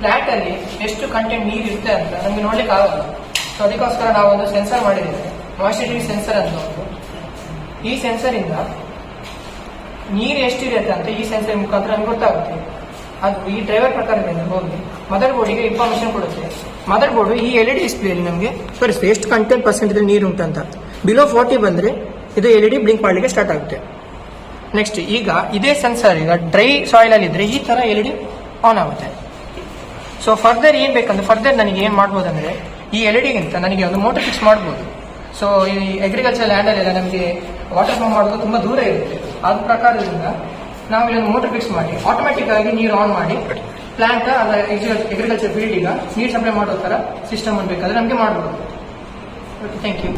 Plant ಅಲ್ಲಿ ಎಷ್ಟು content ನೀರು ಇರುತ್ತೆ ಅಂತ ನಮ್ಗೆ ನೋಡ್ಲಿಕ್ಕೆ ಆಗಲ್ಲ. ಸೊ ಅದಕ್ಕೋಸ್ಕರ ನಾವು ಒಂದು ಸೆನ್ಸರ್ ಮಾಡಿದ್ದೇವೆ, ಮಾಯಿಸ್ಚರಿಟಿ ಸೆನ್ಸರ್ ಅಂತ ಒಂದು. ಈ ಸೆನ್ಸರ್ ಇಂದ ನೀರು ಎಷ್ಟಿರುತ್ತೆ ಅಂತ ಈ ಸೆನ್ಸರ್ ಮುಖಾಂತರ ನಮ್ಗೆ ಗೊತ್ತಾಗುತ್ತೆ. ಅದು ಈ ಡ್ರೈವರ್ ಪ್ರಕಾರದಿಂದ ಹೋಗಿ ಮದರ್ ಬೋರ್ಡಿಗೆ ಇನ್ಫಾರ್ಮೇಶನ್ ಕೊಡುತ್ತೆ. ಮದರ್ ಬೋರ್ಡ್ ಈ LED ಡಿಸ್ಪ್ಲೇಲಿ ನಮಗೆ ತೋರಿಸ್ತದೆ ಎಷ್ಟು ಕಂಟೆಂಟ್ ಪರ್ಸೆಂಟೇಜ್ ನೀರು ಉಂಟಂತ. ಬಿಲೋ 40 ಬಂದ್ರೆ ಇದು LED ಬ್ಲಿಂಕ್ ಮಾಡಲಿಕ್ಕೆ ಸ್ಟಾರ್ಟ್ ಆಗುತ್ತೆ. ನೆಕ್ಸ್ಟ್ ಈಗ ಇದೇ ಸೆನ್ಸರ್ ಈಗ ಡ್ರೈ ಸಾಯಿಲ್ ಅಲ್ಲಿ ಇದ್ರೆ ಈ ತರ LED ಆನ್ ಆಗುತ್ತೆ. ಸೊ ಫರ್ದರ್ ಏನ್ ಬೇಕಂದ್ರೆ ಫರ್ದರ್ ನನಗೆ ಏನ್ ಮಾಡ್ಬೋದು ಅಂದ್ರೆ ಈ LEDಗಿಂತ ನನಗೆ ಒಂದು ಮೋಟರ್ ಫಿಕ್ಸ್ ಮಾಡ್ಬೋದು. ಸೊ ಈ ಅಗ್ರಿಕಲ್ಚರ್ ಲ್ಯಾಂಡ್ ಅಲ್ಲೆಲ್ಲ ನಮಗೆ ವಾಟರ್ ಪಂಪ್ ಮಾಡೋದು ತುಂಬಾ ದೂರ ಇರುತ್ತೆ. ಅದ ಪ್ರಕಾರದಿಂದ ನಾವು ಇಲ್ಲೊಂದು ಮೋಟರ್ ಫಿಕ್ಸ್ ಮಾಡಿ ಆಟೋಮೆಟಿಕ್ ಆಗಿ ನೀರು ಆನ್ ಮಾಡಿ ಪ್ಲಾಂಟ್ ಅಲ್ಲ ಅಗ್ರಿಕಲ್ಚರ್ ಫೀಲ್ಡ್ ಈಗ ನೀರು ಸಪ್ಲೈ ಮಾಡೋ ತರ ಸಿಸ್ಟಮ್ ಅನ್ನು ಬೇಕಾದ್ರೆ ನಮಗೆ ಮಾಡ್ಬೋದು. Thank you.